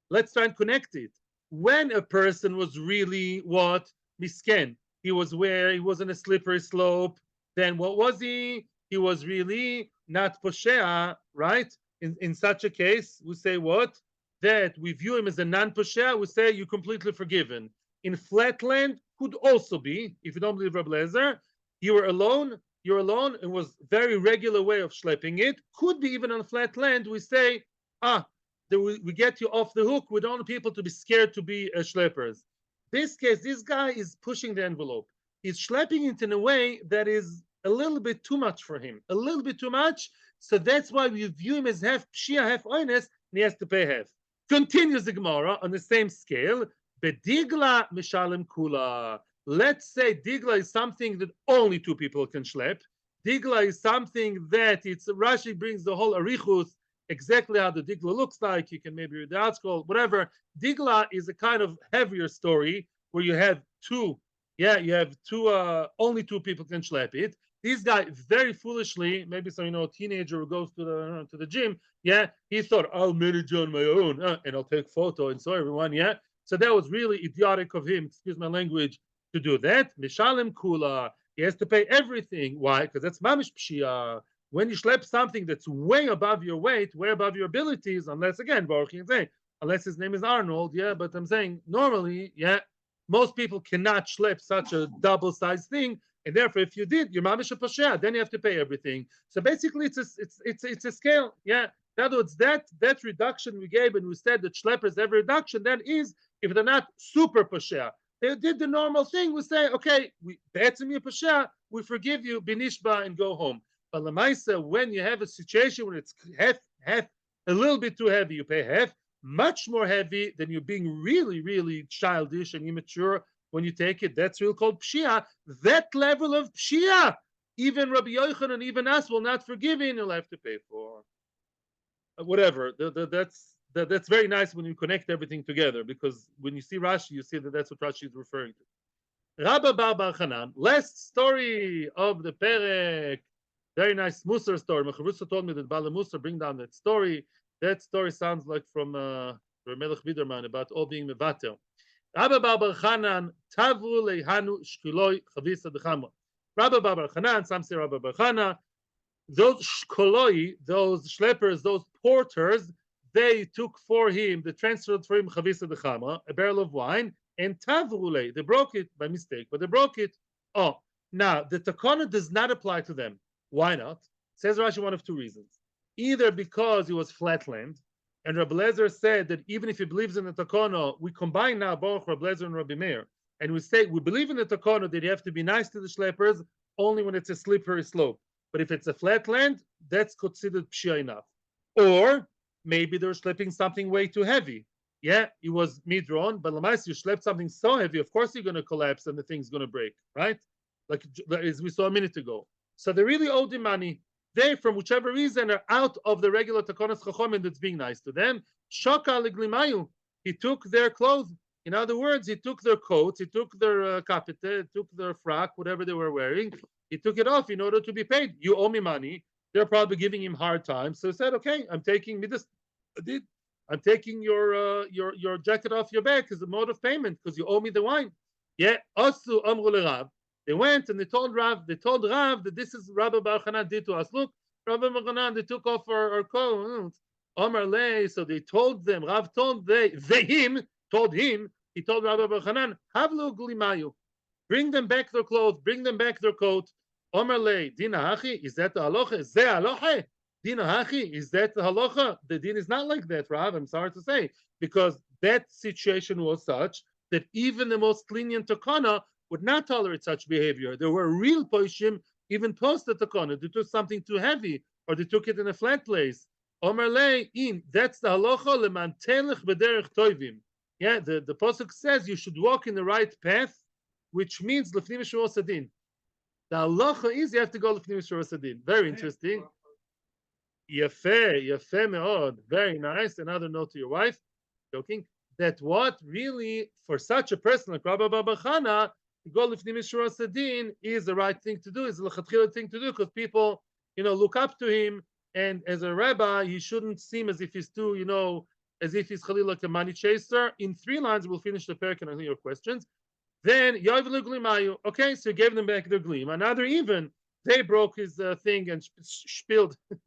Let's try and connect it. When a person was really what? Misken. He was where he was on a slippery slope. Then what was he? He was really not poshea, right? In such a case, we say what? That we view him as a non-poshea. We say you're completely forgiven. In flatland, could also be, if you don't believe Rabbi Lezer, you're alone. It was very regular way of schlepping it. Could be even on flat land. We say, we get you off the hook. We don't want people to be scared to be schleppers. This case, this guy is pushing the envelope. He's schlepping it in a way that is a little bit too much for him. A little bit too much. So that's why we view him as half pshia, half oines, and he has to pay half. Continues the Gemara on the same scale. Bedigla mishalem kula. Let's say digla is something that only two people can schlep. Digla is something that Rashi brings the whole arichus, exactly how the digla looks like. You can maybe read the article, whatever. Digla is a kind of heavier story where you have two. You have two. Only two people can schlep it. This guy very foolishly, maybe some a teenager who goes to the gym. He thought I'll manage on my own and I'll take photo and so everyone. So that was really idiotic of him. Excuse my language. To do that, Mishalem Kula, he has to pay everything. Why? Because that's mamish pshia. When you schlep something that's way above your weight, way above your abilities, unless again, unless his name is Arnold, but I'm saying normally, most people cannot schlep such a double-sized thing, and therefore, if you did, you're mamish a pshia, then you have to pay everything. So basically, it's a scale. In other words, that reduction we gave, and we said that schleppers every reduction, that is if they're not super pshia. They did the normal thing. We say, okay, we forgive you, binishba, and go home. But lamaisa, when you have a situation where it's half, a little bit too heavy, you pay half. much more heavy than you being really, really childish and immature when you take it. That's really called pshia. That level of pshia, even Rabbi Yochanan and even us will not forgive you, and you'll have to pay for. Whatever. That's very nice when you connect everything together, because when you see Rashi, you see that that's what Rashi is referring to. Rabba Bar Chanan, last story of the Perek. Very nice Musar story. Mecharusa told me that Bala Musar bring down that story. That story sounds like from Melech Biderman about all being mevatel. Rabba Bar Chanan tavu lehanu shkiloi chavisa dechama. Rabba Bar Chanan, some say Rabba Bar Chanan, those shkoloi, those schleppers, those porters, they took for him, they transferred for him chavisa dechama, a barrel of wine, and tavrule, they broke it by mistake, but they broke it. Oh, now the takana does not apply to them. Why not? Says Rashi, one of two reasons. Either because it was flatland, and Rabbi Lezer said that even if he believes in the takana, we combine now both Rabbi Lezer and Rabbi Meir, and we say we believe in the takana that you have to be nice to the schleppers only when it's a slippery slope. But if it's a flat land, that's considered pshia enough. Or maybe they're schlepping something way too heavy. Yeah, it was midron, but Lamais, you schlepped something so heavy, of course you're going to collapse and the thing's going to break, right? Like as we saw a minute ago. So they really owed him money. They, from whichever reason, are out of the regular takonas chachomim that's being nice to them. Shoka leglimayu. He took their clothes. In other words, he took their coats, he took their kapite, he took their frock, whatever they were wearing. He took it off in order to be paid. You owe me money. They're probably giving him hard time. So he said, "Okay, I'm taking I'm taking your jacket off your back as a mode of payment because you owe me the wine." Yeah, Asu Amru Rav. They went and they told Rav that this is Rabbi Bar Chanan did to us. Look, Rabbi Bar Chanan, they took off our coat. Omar Lei. So they told them. Rav told him. He told Rabbi Bar Chanan, Havlu Glimayu. Bring them back their clothes. Bring them back their coat. Omar Lei. Dina Hachi. Is that the halacha? Ze halacha. Dina Hachi. Is that the halacha? The din is not like that, Rav. I'm sorry to say, because that situation was such that even the most lenient takana would not tolerate such behavior. There were real poishim, even post the takana. They took something too heavy, or they took it in a flat place. Omar Lei. That's the halacha leman telech b'derech toivim. Yeah, the pasuk says you should walk in the right path, which means lefnim mishur sadin. The halacha is you have to go lefnim mishur sadin. Very interesting. Yafeh me'od. Very nice. Another note to your wife. Joking. That what really, for such a person like Rabbi Bar Chana, to go lefnim mishur sadin is the right thing to do, is the lechatchila thing to do, because people, look up to him, and as a rabbi, he shouldn't seem as if he's too, as if he's Khalil like a money chaser. In 3 lines, we'll finish the Perek and I'll hear your questions. Then, okay, so he gave them back their gleam. Another even, they broke his thing and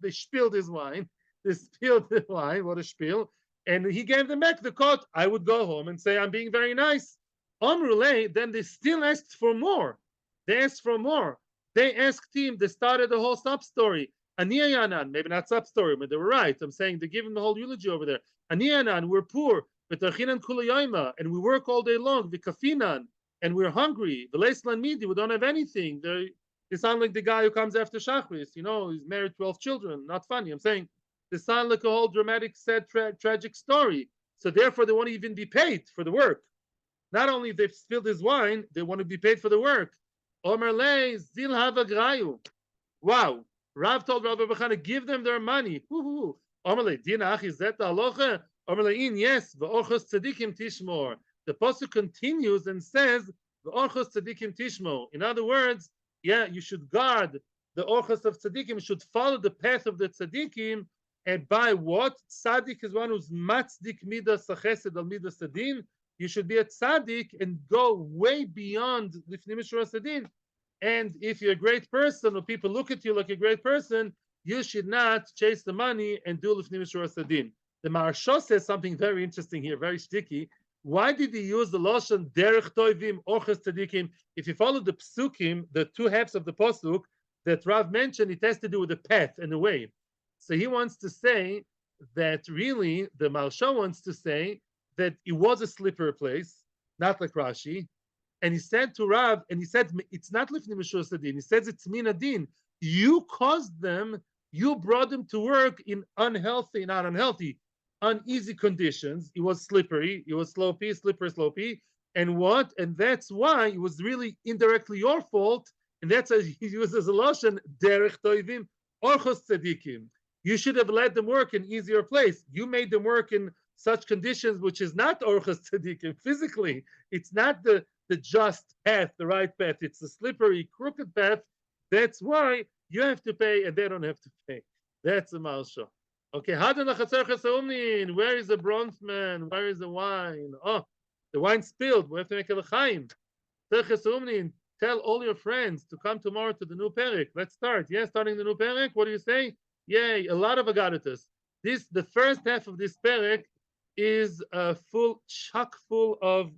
they spilled his wine. They spilled the wine, what a spiel. And he gave them back the coat. I would go home and say, I'm being very nice. Omrulay, then they still asked for more. They asked for more. They asked him, they started the whole sub story. Aniyanan, maybe not sub story, but they were right. I'm saying they give him the whole eulogy over there. Aniyanan, we're poor, and we work all day long, v'kafinan, and we're hungry. V'leislan midi, we don't have anything. They sound like the guy who comes after Shachris, he's married 12 children. Not funny. I'm saying they sound like a whole dramatic, sad, tragic story. So therefore, they won't even be paid for the work. Not only they've spilled his wine, they want to be paid for the work. Omer lei zil hava grayu. Wow. Rav told Rabbi Bechana, give them their money. Omer lei din ach, is that the halacha? Omer lei in, yes. V'orchos tzadikim tishmor. The pasuk continues and says, v'orchos tzadikim tishmor. In other words, yeah, you should guard the orchos of tzadikim. You should follow the path of the tzadikim. And by what? Tzaddik is one who's matzdik midas chesed al midas sadin. You should be a tzaddik and go way beyond lifnei mishur sadin. And if you're a great person, or people look at you like a great person, you should not chase the money and do lifnei mishur sadin. The Maharsha says something very interesting here, very sticky. Why did he use the lashon derech toivim orchos tzadikim? If you follow the psukim, the 2 halves of the pasuk that Rav mentioned, it has to do with the path and the way. So he wants to say that really, the Maharsha wants to say that it was a slippery place, not like Rashi. And he said to Rav, and he said, it's not lifnei mishur sadin. He says it's min adin. You caused them, you brought them to work in unhealthy, not unhealthy, uneasy conditions. It was slippery. It was slopey, slippery. And what? And that's why it was really indirectly your fault. And that's why he uses a lotion, derech toivim, orchos tzedikim. You should have let them work in easier place. You made them work in such conditions, which is not orchos tzedikim physically. It's not the just path, the right path. It's the slippery, crooked path. That's why you have to pay and they don't have to pay. That's a malsha. Okay, where is the bronzeman? Where is the wine? Oh, the wine spilled. We have to make a l'chaim. Tell all your friends to come tomorrow to the new Perek. Let's start. Yeah, starting the new Perek. What do you say? Yay, a lot of agaditas. The first half of this Perek is chock full of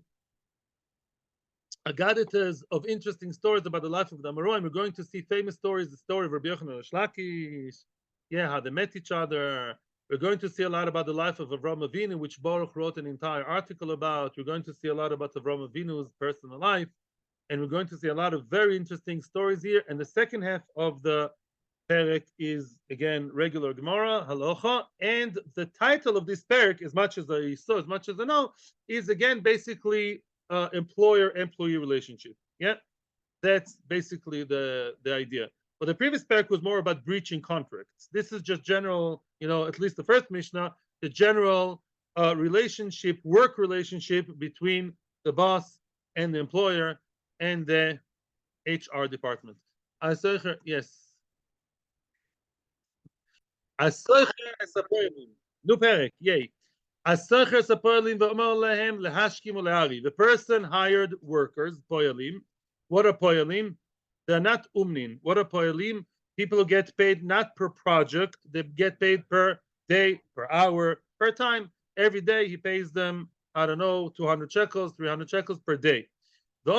agaditas, of interesting stories about the life of the Amoraim. We're going to see famous stories, the story of Rabbi Yochanan Shlakish, how they met each other. We're going to see a lot about the life of Avraham Avinu, which Baruch wrote an entire article about. We're going to see a lot about Avraham Avinu's personal life. And we're going to see a lot of very interesting stories here. And the second half of the Perek is, again, regular Gemara, Halacha. And the title of this Perek, as much as I know, is, again, basically employer-employee relationship. Yeah, that's basically the idea. But the previous Perek was more about breaching contracts. This is just general, at least the first Mishnah, the general work relationship between the boss and the employer and the HR department. Yes. New Perek, yay. The person hired workers, poyalim. What are poyalim? They're not umnin. What are poyalim? People who get paid not per project, they get paid per day, per hour, per time. Every day he pays them, 200 shekels, 300 shekels per day. He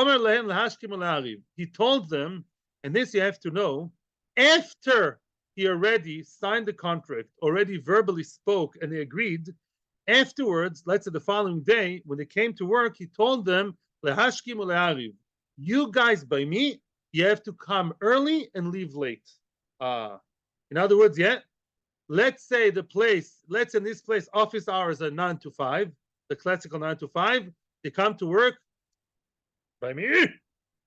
told them, and this you have to know, after he already signed the contract, already verbally spoke, and they agreed. Afterwards, let's say the following day, when they came to work, he told them, you guys, by me, you have to come early and leave late. In other words, let's say in this place, office hours are 9 to 5, the classical 9 to 5. They come to work, by me,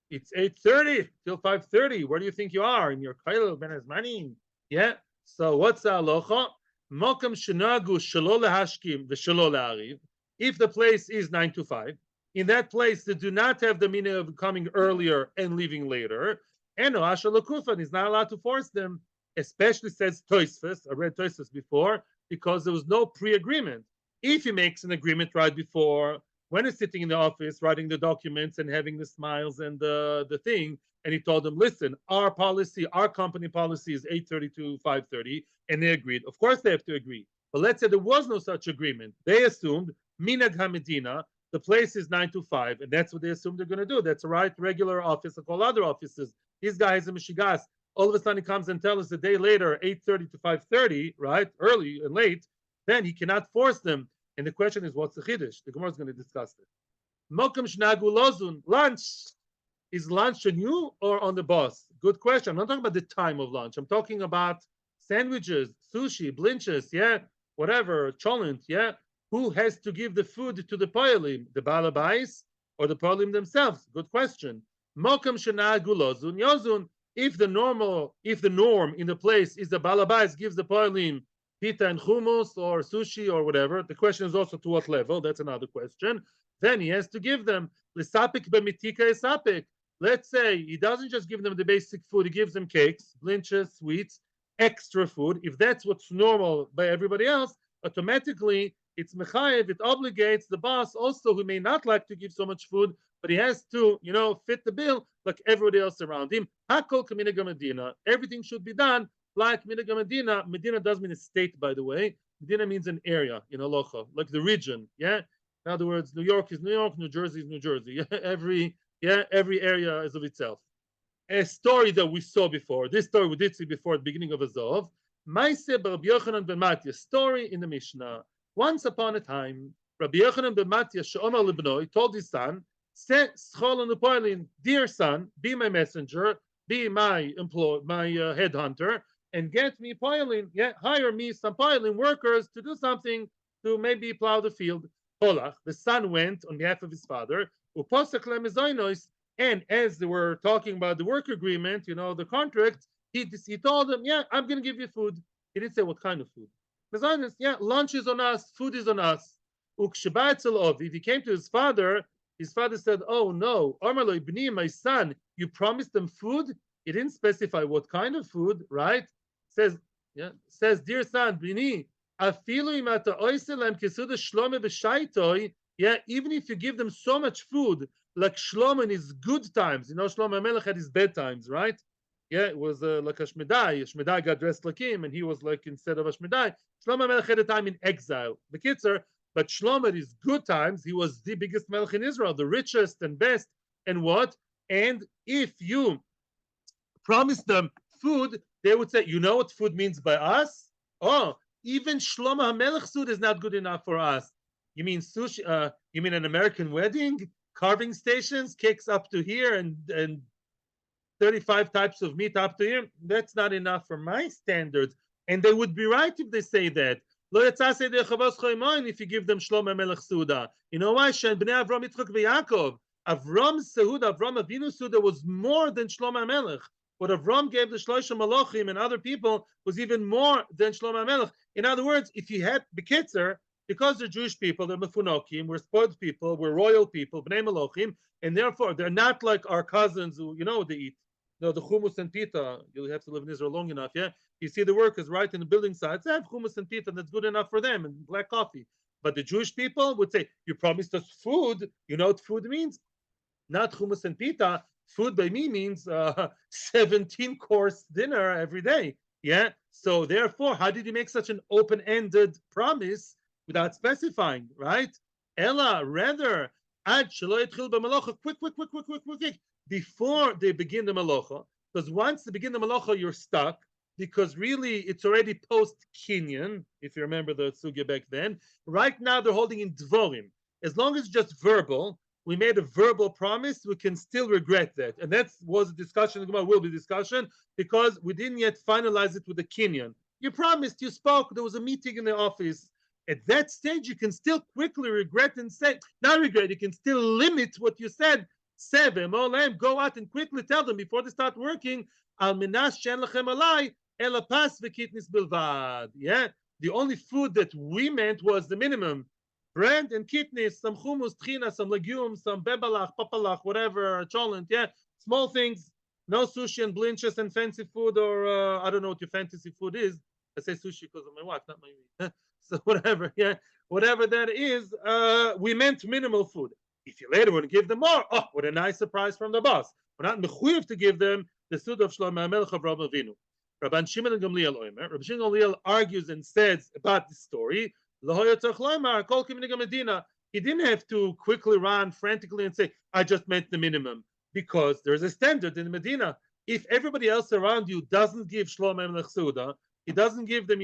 it's 8:30 till 5:30. Where do you think you are? In your kailo ben azmanim? Yeah. So what's the halacha? Mokam shenagu shelo lehashkim v'shelo le'ariv. If the place is 9 to 5, in that place they do not have the meaning of coming earlier and leaving later. And Asha Lakufan is not allowed to force them, especially says Tosfos. I read Tosfos before because there was no pre-agreement. If he makes an agreement right before, when he's sitting in the office writing the documents and having the smiles and the thing, and he told them, listen, our company policy is 8:30 to 5:30, and they agreed. Of course they have to agree. But let's say there was no such agreement. They assumed, Minag HaMedina, the place is 9 to 5, and that's what they assumed they're going to do. That's a regular office like all other offices. This guy is a Mishigas. All of a sudden he comes and tells us a day later, 8:30 to 5:30, right, early and late, then he cannot force them. And the question is, what's the chiddush? The Gemara is going to discuss it. Mokum shnagu lozun, lunch. Is lunch on you or on the boss? Good question. I'm not talking about the time of lunch. I'm talking about sandwiches, sushi, blinches, whatever, cholent, Who has to give the food to the poyalim? The balabais or the poyalim themselves? Good question. Mokum shnagu lozun yozun. If the norm in the place is the balabais gives the poyalim pita and hummus or sushi or whatever. The question is also to what level. That's another question. Then he has to give them l'sapik b'mitika esapik. Let's say he doesn't just give them the basic food. He gives them cakes, blinches, sweets, extra food. If that's what's normal by everybody else, automatically it's mechayev. It obligates the boss also, who may not like to give so much food, but he has to, fit the bill like everybody else around him. Hakol k'minhag Medina. Everything should be done like Minhag Medina. Medina does mean a state, by the way. Medina means an area in Aloha, like the region. In other words, New York is New York, New Jersey is New Jersey. Every area is of itself. A story that we saw before. This story we did see before at the beginning of Azov. Maaseh Rabbi Yochanan ben Mattya. Story in the Mishnah. Once upon a time, Rabbi Yochanan ben Mattya she'omar libnoi told his son, dear son, be my messenger, be my headhunter, and get me poiling, hire me some poiling workers to do something to maybe plow the field. Polach, the son went on behalf of his father. Uposach lemezoinos, and as they were talking about the work agreement, the contract, he told them, yeah, I'm going to give you food. He didn't say what kind of food. Mezoinos, yeah, lunch is on us, food is on us. If he came to his father said, oh no, Armaloi Bni, my son, you promised them food? He didn't specify what kind of food, right? Says, yeah, says, dear son, Bni, yeah, even if you give them so much food, like Shlomo in his good times, Shlomo Melech had his bad times, right? Yeah, it was like a Shmedai. Shmedai got dressed like him, and he was like instead of a Shmedai. Shlomo Melech had a time in exile. The Kitzer, but Shlomo at his good times, he was the biggest Melech in Israel, the richest and best. And what? And if you promise them food, they would say, you know what food means by us? Oh, even Shlomo HaMelech food is not good enough for us. You mean sushi? You mean an American wedding? Carving stations, cakes up to here, and 35 types of meat up to here? That's not enough for my standards. And they would be right if they say that. If you give them Shlomo HaMelech Suda. You know why? Bnei Avram, Yitzchak, Yaakov. Avram's Sehuda, Avram Avinu's Suda was more than Shlomo HaMelech. What Avram gave the Shloisha Malachim and other people was even more than Shlomo HaMelech. In other words, if you had Bekitzer, because they're Jewish people, they're Mefunokim, we're spoiled people, we're royal people, Bnei Malachim, and therefore they're not like our cousins who, they eat. The hummus and pita, you have to live in Israel long enough, yeah? You see the workers right in the building sites, they have hummus and pita, and that's good enough for them, and black coffee. But the Jewish people would say, you promised us food, you know what food means? Not hummus and pita. Food by me means 17-course dinner every day. Yeah. So therefore, how did you make such an open-ended promise without specifying, right? Ella, rather, ad quick, before they begin the malacha, because once they begin the malacha, you're stuck, because really it's already post-kinyan, if you remember the sugya back then. Right now they're holding in dvorim. As long as it's just verbal, we made a verbal promise, we can still regret that. And that was a discussion, will be discussion, because we didn't yet finalize it with the kinyan. You promised, you spoke, there was a meeting in the office. At that stage, you can still quickly regret and say, not regret, you can still limit what you said. Seven, go out and quickly tell them before they start working, Al minas shen lechem alai, ela pas v'kitnis bilvad. Yeah, the only food that we meant was the minimum. Bread and kidneys, some hummus, tchina, some legumes, some bebalach, papalach, whatever, cholent, yeah, small things. No sushi and blinches and fancy food, or I don't know what your fantasy food is. I say sushi because of my wife, not my so whatever, yeah, whatever that is, we meant minimal food. If you later want to give them more, oh, what a nice surprise from the boss. We're not mechuyev to give them the food of Shlomo HaMelech of Rabbi Avinu. Rabban Shimon and Gamliel Omer. Rabban Shimon and Gamliel argues and says about the story. He didn't have to quickly run frantically and say, I just meant the minimum, because there's a standard in Medina. If everybody else around you doesn't give Shlomo HaMelech Suda, he doesn't give them,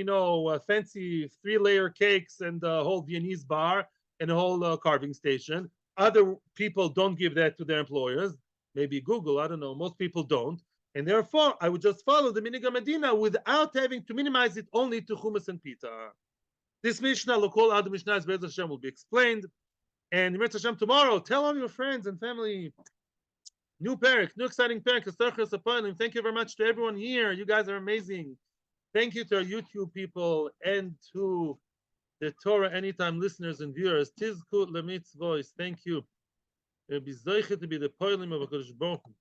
fancy 3-layer cakes and a whole Viennese bar and a whole carving station. Other people don't give that to their employers. Maybe Google, I don't know. Most people don't. And therefore, I would just follow the Minhag Medina without having to minimize it only to hummus and pita. This Mishnah, Lokol Ad Mishnah, Be'ez Hashem, will be explained. And Be'ez Hashem tomorrow, tell all your friends and family. New Perek, new exciting Perek. Thank you very much to everyone here. You guys are amazing. Thank you to our YouTube people and to the Torah Anytime listeners and viewers. Tizkut Lemitz voice. Thank you. Be to be the poilim of HaKadosh Baruch Hu.